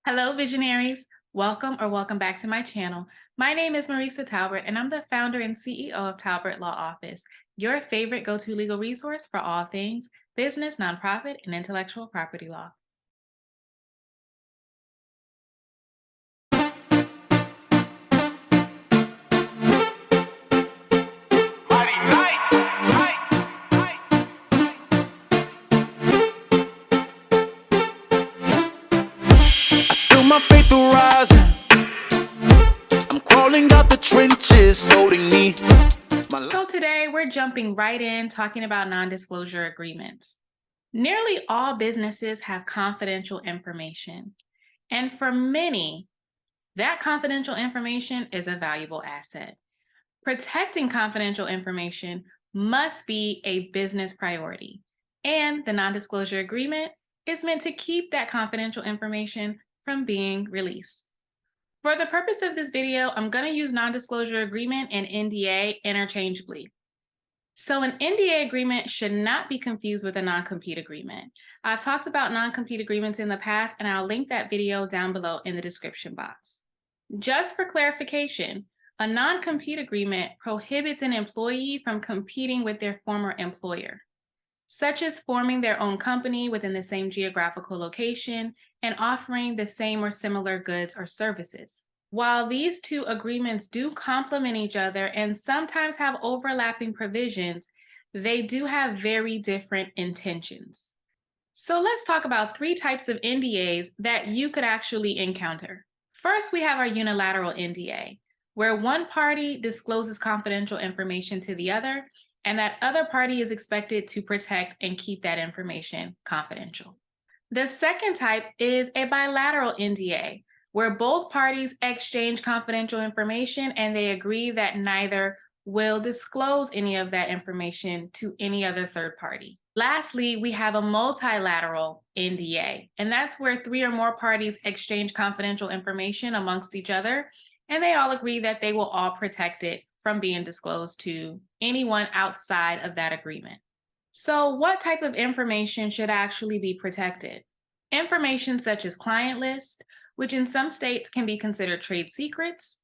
Hello, visionaries. Welcome back to my channel. My name is Maresa Talbert, and I'm the founder and CEO of Talbert Law Office, your favorite go-to legal resource for all things business, nonprofit, and intellectual property law. Feel my faith rising. I'm crawling out the trenches, holding me. So today we're jumping right in talking about non-disclosure agreements. Nearly all businesses have confidential information, and for many, that confidential information is a valuable asset. Protecting confidential information must be a business priority, and the non-disclosure agreement is meant to keep that confidential information from being released. For the purpose of this video, I'm going to use non-disclosure agreement and NDA interchangeably. So an NDA agreement should not be confused with a non-compete agreement. I've talked about non-compete agreements in the past, and I'll link that video down below in the description box. Just for clarification, a non-compete agreement prohibits an employee from competing with their former employer, such as forming their own company within the same geographical location and offering the same or similar goods or services. While these two agreements do complement each other and sometimes have overlapping provisions, they do have very different intentions. So let's talk about three types of NDAs that you could actually encounter. First, we have our unilateral NDA, where one party discloses confidential information to the other, and that other party is expected to protect and keep that information confidential. The second type is a bilateral NDA, where both parties exchange confidential information and they agree that neither will disclose any of that information to any other third party. Lastly, we have a multilateral NDA, and that's where three or more parties exchange confidential information amongst each other, and they all agree that they will all protect it from being disclosed to anyone outside of that agreement. So what type of information should actually be protected? Information such as client list, which in some states can be considered trade secrets,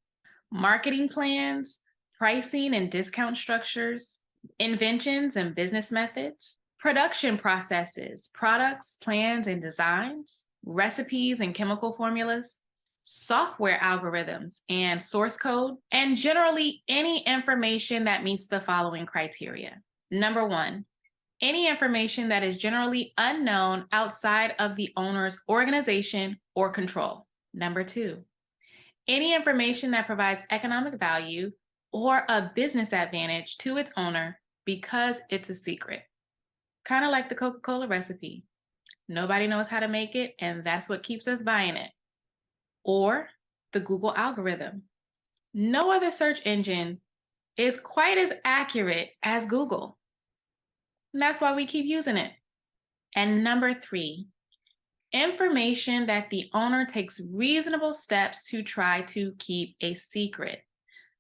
marketing plans, pricing and discount structures, inventions and business methods, production processes, products, plans and designs, recipes and chemical formulas, software algorithms and source code, and generally any information that meets the following criteria. Number one, any information that is generally unknown outside of the owner's organization or control. Number two, any information that provides economic value or a business advantage to its owner because it's a secret. Kind of like the Coca-Cola recipe. Nobody knows how to make it, and that's what keeps us buying it. Or the Google algorithm. No other search engine is quite as accurate as Google. And that's why we keep using it. And number three, information that the owner takes reasonable steps to try to keep a secret,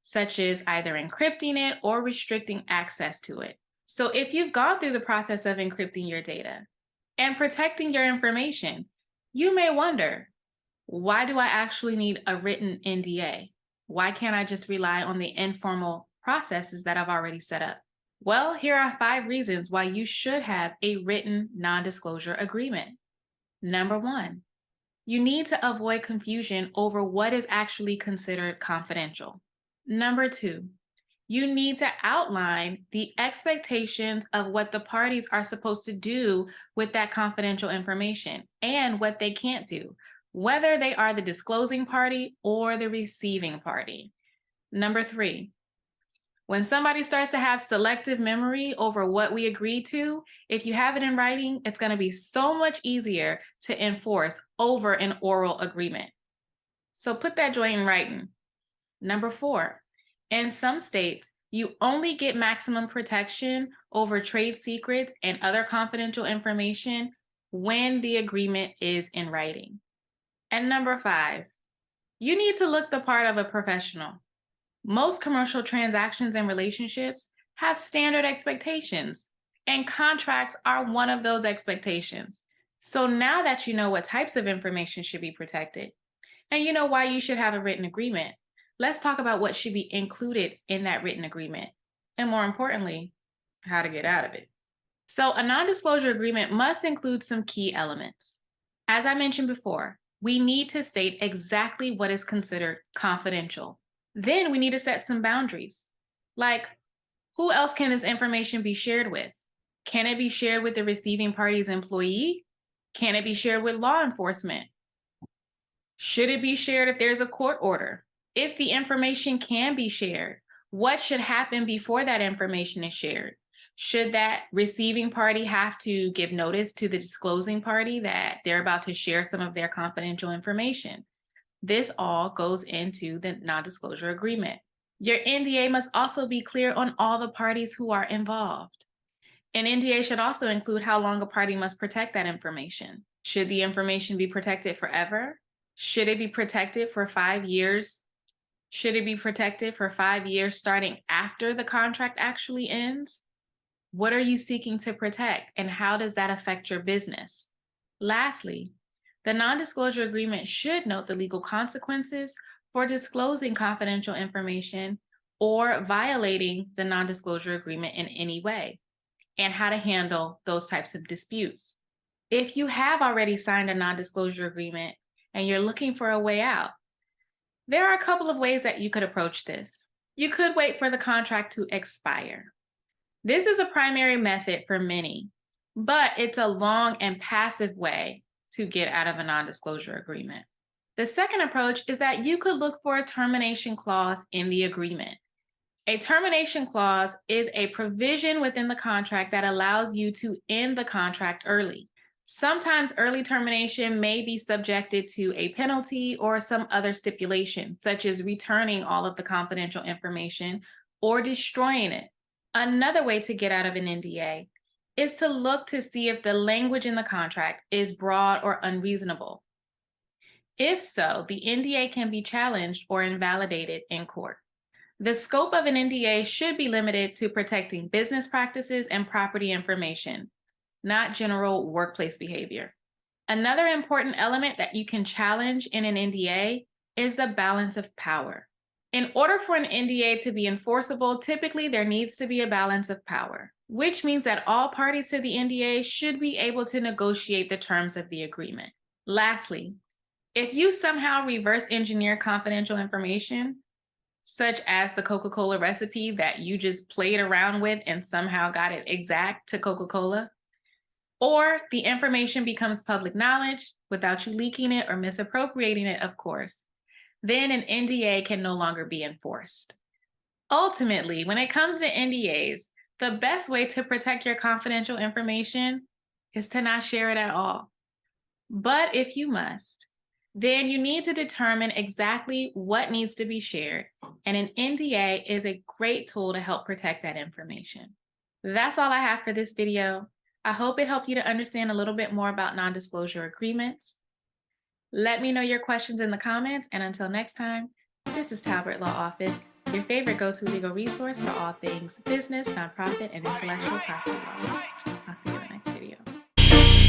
such as either encrypting it or restricting access to it. So if you've gone through the process of encrypting your data and protecting your information, you may wonder, why do I actually need a written NDA? Why can't I just rely on the informal processes that I've already set up? Well, here are 5 reasons why you should have a written non-disclosure agreement. Number 1, you need to avoid confusion over what is actually considered confidential. Number 2, you need to outline the expectations of what the parties are supposed to do with that confidential information and what they can't do, whether they are the disclosing party or the receiving party. Number 3, when somebody starts to have selective memory over what we agreed to, if you have it in writing, it's going to be so much easier to enforce over an oral agreement. So put that joint in writing. Number 4, in some states, you only get maximum protection over trade secrets and other confidential information when the agreement is in writing. And number 5, you need to look the part of a professional. Most commercial transactions and relationships have standard expectations, and contracts are one of those expectations. So now that you know what types of information should be protected and you know why you should have a written agreement, let's talk about what should be included in that written agreement. And more importantly, how to get out of it. So, a non disclosure agreement must include some key elements. As I mentioned before, we need to state exactly what is considered confidential. Then we need to set some boundaries, like who else can this information be shared with? Can it be shared with the receiving party's employee? Can it be shared with law enforcement? Should it be shared if there's a court order? If the information can be shared, what should happen before that information is shared? Should that receiving party have to give notice to the disclosing party that they're about to share some of their confidential information? This all goes into the non-disclosure agreement. Your NDA must also be clear on all the parties who are involved. An NDA should also include how long a party must protect that information. Should the information be protected forever? Should it be protected for 5 years? Should it be protected for 5 years starting after the contract actually ends? What are you seeking to protect, and how does that affect your business? Lastly, the non-disclosure agreement should note the legal consequences for disclosing confidential information or violating the non-disclosure agreement in any way, and how to handle those types of disputes. If you have already signed a non-disclosure agreement and you're looking for a way out, there are a couple of ways that you could approach this. You could wait for the contract to expire. This is a primary method for many, but it's a long and passive way to get out of a non-disclosure agreement. The second approach is that you could look for a termination clause in the agreement. A termination clause is a provision within the contract that allows you to end the contract early. Sometimes early termination may be subjected to a penalty or some other stipulation, such as returning all of the confidential information or destroying it. Another way to get out of an NDA is to look to see if the language in the contract is broad or unreasonable. If so, the NDA can be challenged or invalidated in court. The scope of an NDA should be limited to protecting business practices and property information, not general workplace behavior. Another important element that you can challenge in an NDA is the balance of power. In order for an NDA to be enforceable, typically there needs to be a balance of power, which means that all parties to the NDA should be able to negotiate the terms of the agreement. Lastly, if you somehow reverse engineer confidential information, such as the Coca-Cola recipe that you just played around with and somehow got it exact to Coca-Cola, or the information becomes public knowledge without you leaking it or misappropriating it, of course, then an NDA can no longer be enforced. Ultimately, when it comes to NDAs, the best way to protect your confidential information is to not share it at all. But if you must, then you need to determine exactly what needs to be shared, and an NDA is a great tool to help protect that information. That's all I have for this video. I hope it helped you to understand a little bit more about non-disclosure agreements. Let me know your questions in the comments, and until next time, this is Talbert Law Office, your favorite go-to legal resource for all things business, nonprofit, and intellectual property law. I'll see you in the next video.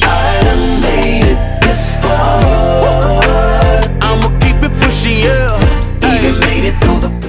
I done made it this far. I'ma keep it pushing, yeah.